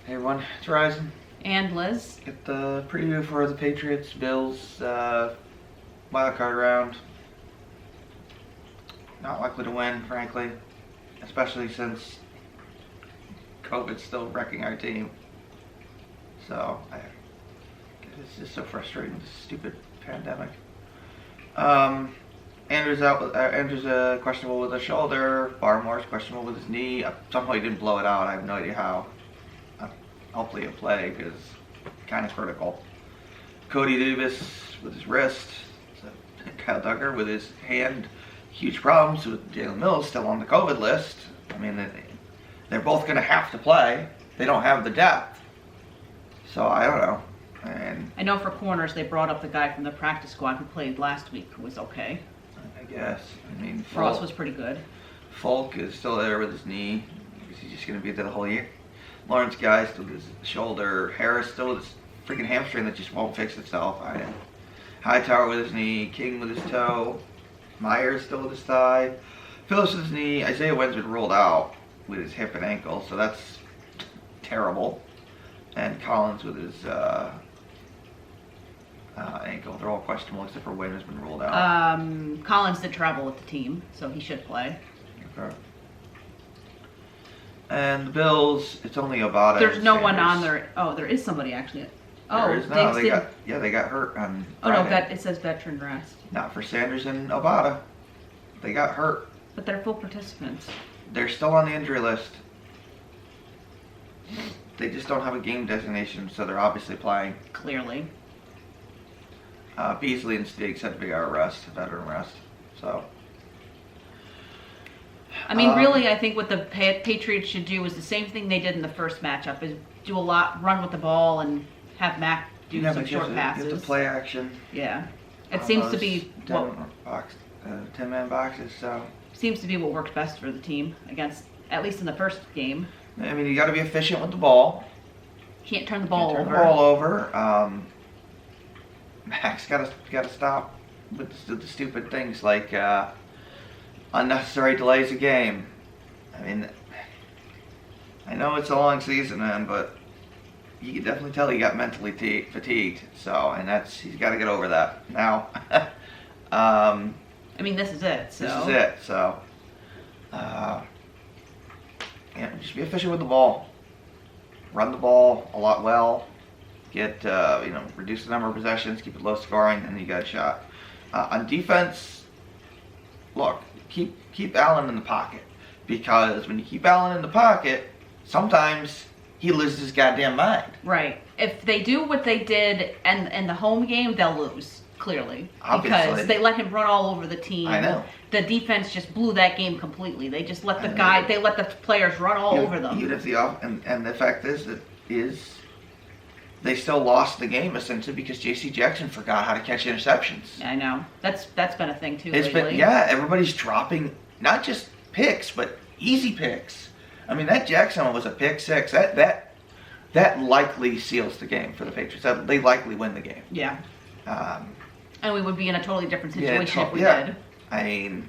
Hey everyone, it's Ryzen. And Liz. Get the preview for the Patriots, Bills, wild card round. Not likely to win, frankly, especially since COVID's still wrecking our team. So, it's just so frustrating, this stupid pandemic. Andrew's questionable with his shoulder. Barmore's questionable with his knee. Somehow he didn't blow it out. I have no idea how. Hopefully he'll play because it's kind of critical. Cody Davis with his wrist. Kyle Duggar with his hand. Huge problems with Jalen Mills still on the COVID list. I mean, they're both going to have to play. They don't have the depth. So I don't know. And I know for corners they brought up the guy from the practice squad who played last week who was okay. I guess. I mean, Frost was pretty good. Folk is still there with his knee. He's just going to be there the whole year. Lawrence Guy still with his shoulder. Harris still with his freaking hamstring that just won't fix itself. Hightower with his knee. King with his toe. Myers still with his thigh. Phillips with his knee. Isaiah Wynn's been ruled out with his hip and ankle, so that's terrible. And Collins with his ankle. They're all questionable except for Wynn has been ruled out. Collins did travel with the team, so he should play. Okay. And the Bills, it's only Obata. There's no one on there. Oh, there is somebody actually. Oh, there is no. They got hurt on Friday. Oh no, it says veteran rest. Not for Sanders and Obata. They got hurt. But they're full participants. They're still on the injury list. They just don't have a game designation, so they're obviously playing. Clearly. Beasley and Stiggs had VAR rest, veteran rest. So. I mean, really, I think what the Patriots should do is the same thing they did in the first matchup: is do a lot, run with the ball, and have Mac do some short passes. You have to play action. Yeah, it seems to be 10-man boxes. So seems to be what works best for the team against, at least in the first game. I mean, you got to be efficient with the ball. Can't turn the ball over. Turn the ball over. Mac's got to stop with the stupid things like unnecessary delays of game. I mean, I know it's a long season, man, but you can definitely tell he got mentally fatigued. So, and he's got to get over that now. I mean, this is it. So. This is it. So, just be efficient with the ball. Run the ball a lot well. Get reduce the number of possessions, keep it low scoring, and you got a shot. On defense, look, keep Allen in the pocket, because when you keep Allen in the pocket, sometimes he loses his goddamn mind. Right. If they do what they did in the home game, they'll lose, clearly. Obviously. Because they let him run all over the team. I know. The defense just blew that game completely. They just let they let the players run all over them. Even if and the fact is they still lost the game essentially because J.C. Jackson forgot how to catch interceptions. I know. That's been a thing too lately. Everybody's dropping not just picks, but easy picks. I mean, that Jackson one was a pick six. That likely seals the game for the Patriots. They likely win the game. Yeah. And we would be in a totally different situation if we did. I mean,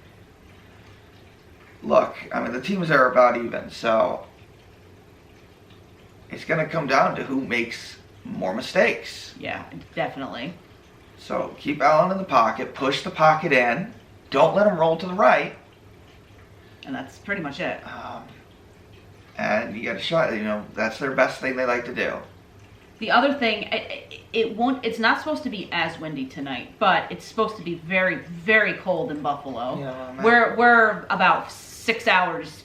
look, the teams are about even, so it's going to come down to who makes more mistakes. Yeah, definitely. So keep Allen in the pocket, push the pocket in, don't let him roll to the right. And that's pretty much it. And you got a shot, that's their best thing they like to do. The other thing, it's not supposed to be as windy tonight, but it's supposed to be very, very cold in Buffalo. Yeah, we're about 6 hours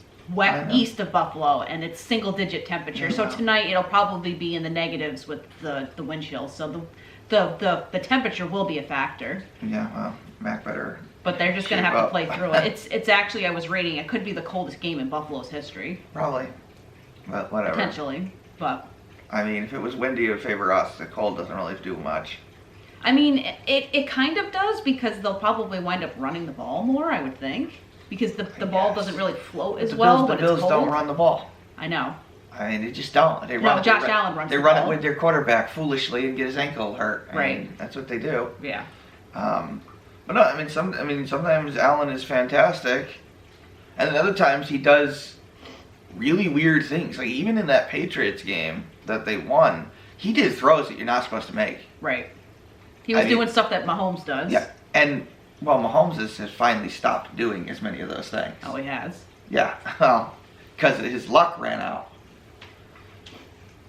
east of Buffalo, and it's single-digit temperature. Yeah. So tonight it'll probably be in the negatives with the wind chill. So the temperature will be a factor. Yeah, well, Mac better. But they're just going to have to play through it. It's actually, I was reading, it could be the coldest game in Buffalo's history. Probably, but whatever. Potentially, but. I mean, if it was windy, it would favor us. The cold doesn't really do much. I mean, it kind of does, because they'll probably wind up running the ball more, I would think. Because the ball doesn't really float as well, but it's cold. The Bills don't run the ball. I know. I mean, they just don't. Josh Allen runs the ball. They run it with their quarterback foolishly and get his ankle hurt. Right. That's what they do. Yeah. But no, sometimes Allen is fantastic, and then other times he does really weird things. Like even in that Patriots game that they won, he did throws that you're not supposed to make. Right. He was doing stuff that Mahomes does. Yeah, and well, Mahomes has finally stopped doing as many of those things. Oh, he has. Yeah, well, because his luck ran out.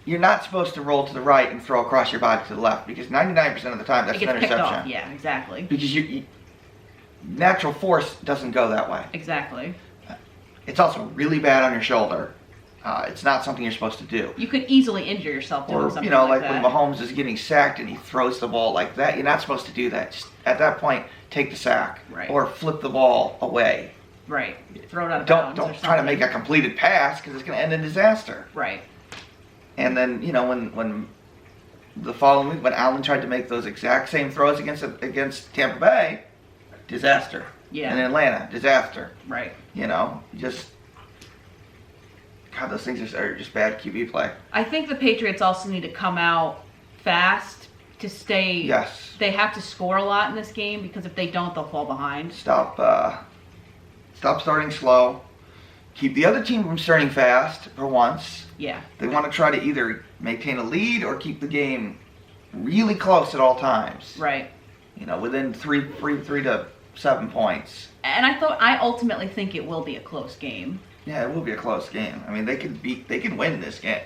You're not supposed to roll to the right and throw across your body to the left because 99% of the time that's It an gets picked interception. off. Yeah, exactly. Because natural force doesn't go that way. Exactly. It's also really bad on your shoulder. It's not something you're supposed to do. You could easily injure yourself doing Or, something you know, like like that. when Mahomes is getting sacked and he throws the ball like that, you're not supposed to do that. Just, at that point, take the sack. Right. Or flip the ball away. Right. Throw it out of Don't bounds or don't try to something. make a completed pass because it's going to end in disaster. Right. And then, you know, when the following week, when Allen tried to make those exact same throws against Tampa Bay, disaster. Yeah. And Atlanta, disaster. Right. You know, God, those things are just bad QB play. I think the Patriots also need to come out fast to stay. Yes. They have to score a lot in this game because if they don't, they'll fall behind. Stop starting slow. Keep the other team from starting fast for once. Yeah. They want to try to either maintain a lead or keep the game really close at all times. Right. You know, within 3 to 7 points. And I ultimately think it will be a close game. Yeah, it will be a close game. I mean, they can win this game.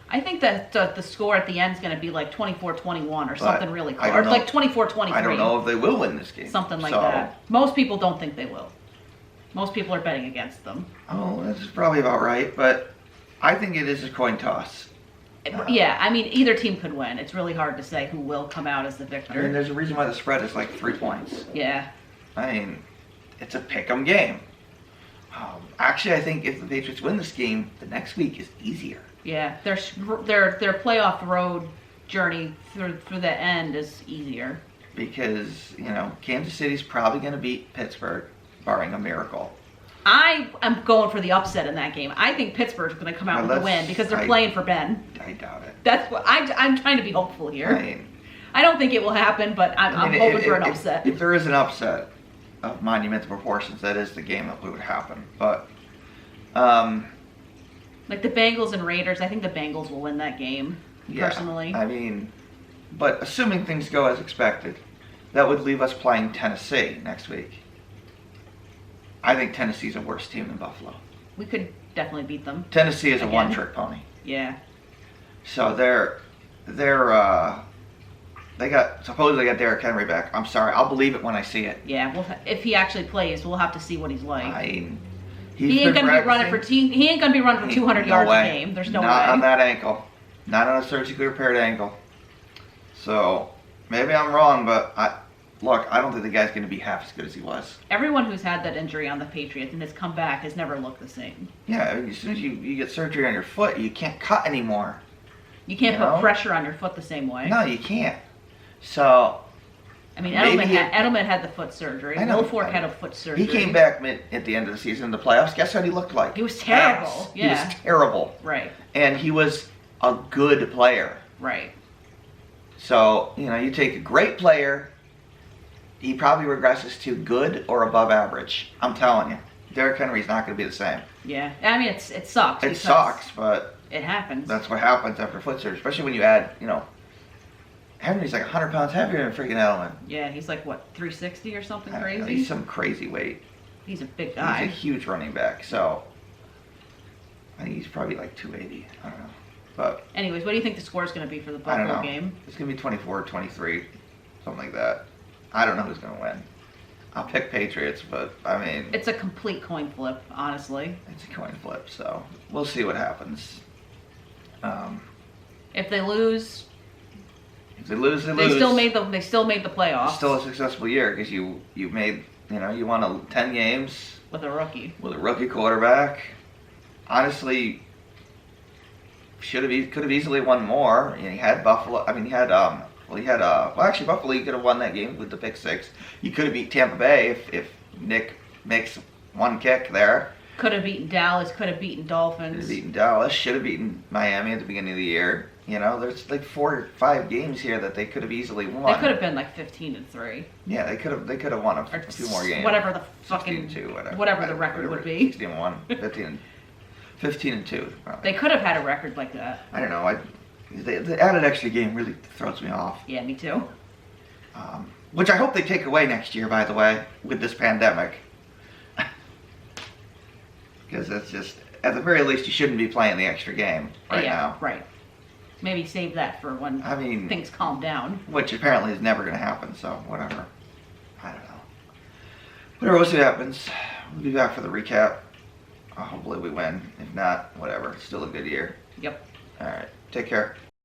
I think that the score at the end is going to be like 24-21 or something really I close. don't Or know. like 24-23. I don't know if they will win this game. Something like So, that. Most people don't think they will. Most people are betting against them. Oh, that's probably about right, but I think it is a coin toss. Yeah, I mean, either team could win. It's really hard to say who will come out as the I victor. mean, there's a reason why the spread is like 3 points. Yeah. I mean, it's a pick 'em game. Actually, I think if the Patriots win this game, the next week is easier. Yeah, their playoff road journey through the end is easier. Because, you know, Kansas City's probably going to beat Pittsburgh, barring a miracle. I am going for the upset in that game. I think Pittsburgh's going to come out with a win because they're playing for Ben. I doubt it. That's what I'm trying to be hopeful here. I mean, I don't think it will happen, but I'm hoping for an upset. If there is an upset of monumental proportions, that is the game that would happen. But, like the Bengals and Raiders, I think the Bengals will win that game, yeah, personally. I mean, but assuming things go as expected, that would leave us playing Tennessee next week. I think Tennessee's a worse team than Buffalo. We could definitely beat them. Tennessee is a Again. one-trick pony. Yeah. So supposedly they got Derrick Henry back. I'm sorry, I'll believe it when I see it. Yeah, if he actually plays, we'll have to see what he's like. I mean, He ain't gonna be running for 200 yards a game. There's no way. Not on that ankle. Not on a surgically repaired ankle. So maybe I'm wrong, but I don't think the guy's going to be half as good as he was. Everyone who's had that injury on the Patriots and has come back has never looked the same. Yeah, I mean, as soon as you get surgery on your foot, you can't cut anymore. You can't put pressure on your foot the same way. No, you can't. So I mean, maybe Edelman had the foot surgery. Wilfork had a foot surgery. He came back at the end of the season in the playoffs. Guess what he looked like? He was terrible. Ass. Yeah. He was terrible. Right. And he was a good player. Right. So, you know, you take a great player, he probably regresses to good or above average. I'm telling you. Derrick Henry's not going to be the same. Yeah. I mean, it sucks. It sucks, but it happens. that's what happens after foot surgery, especially when you add, you know, Henry's like 100 pounds heavier than freaking Edelman. Yeah, he's like, what, 360 or something I don't know, crazy? he's some crazy weight. He's a big guy. He's a huge running back, so I think he's probably like 280. I don't know. But anyways, what do you think the score is going to be for the I don't Buffalo know. game? It's going to be 24-23, something like that. I don't know who's going to win. I'll pick Patriots, but I mean... It's a complete coin flip, honestly. It's a coin flip, so we'll see what happens. If they lose... If they lose, they They lose. still made the playoffs. It's still a successful year because you made, you know, you won 10 games with a rookie. with a rookie quarterback. Honestly, could have easily won more. And he had Buffalo. I mean, actually Buffalo. You could have won that game with the pick six. You could have beat Tampa Bay if Nick makes one kick there. Could have beaten Dallas. Could have beaten Dolphins. Could have beaten Dallas. Should have beaten Miami at the beginning of the year. You know, there's like 4 or 5 games here that they could have easily won. They could have been like 15-3. Yeah, they could have won a few more games. Whatever the fucking 16-2, whatever the record would be. 16-1, 15. 15-2. They could have had a record like that. I don't know. The added extra game really throws me off. Yeah, me too. Which I hope they take away next year, by the way, with this pandemic. Because it's just, at the very least, you shouldn't be playing the extra game right now. Right. Maybe save that for when things calm down. Which apparently is never going to happen, so whatever. I don't know. Whatever, we'll see what happens. We'll be back for the recap. Hopefully we win. If not, whatever. It's still a good year. Yep. Alright, take care.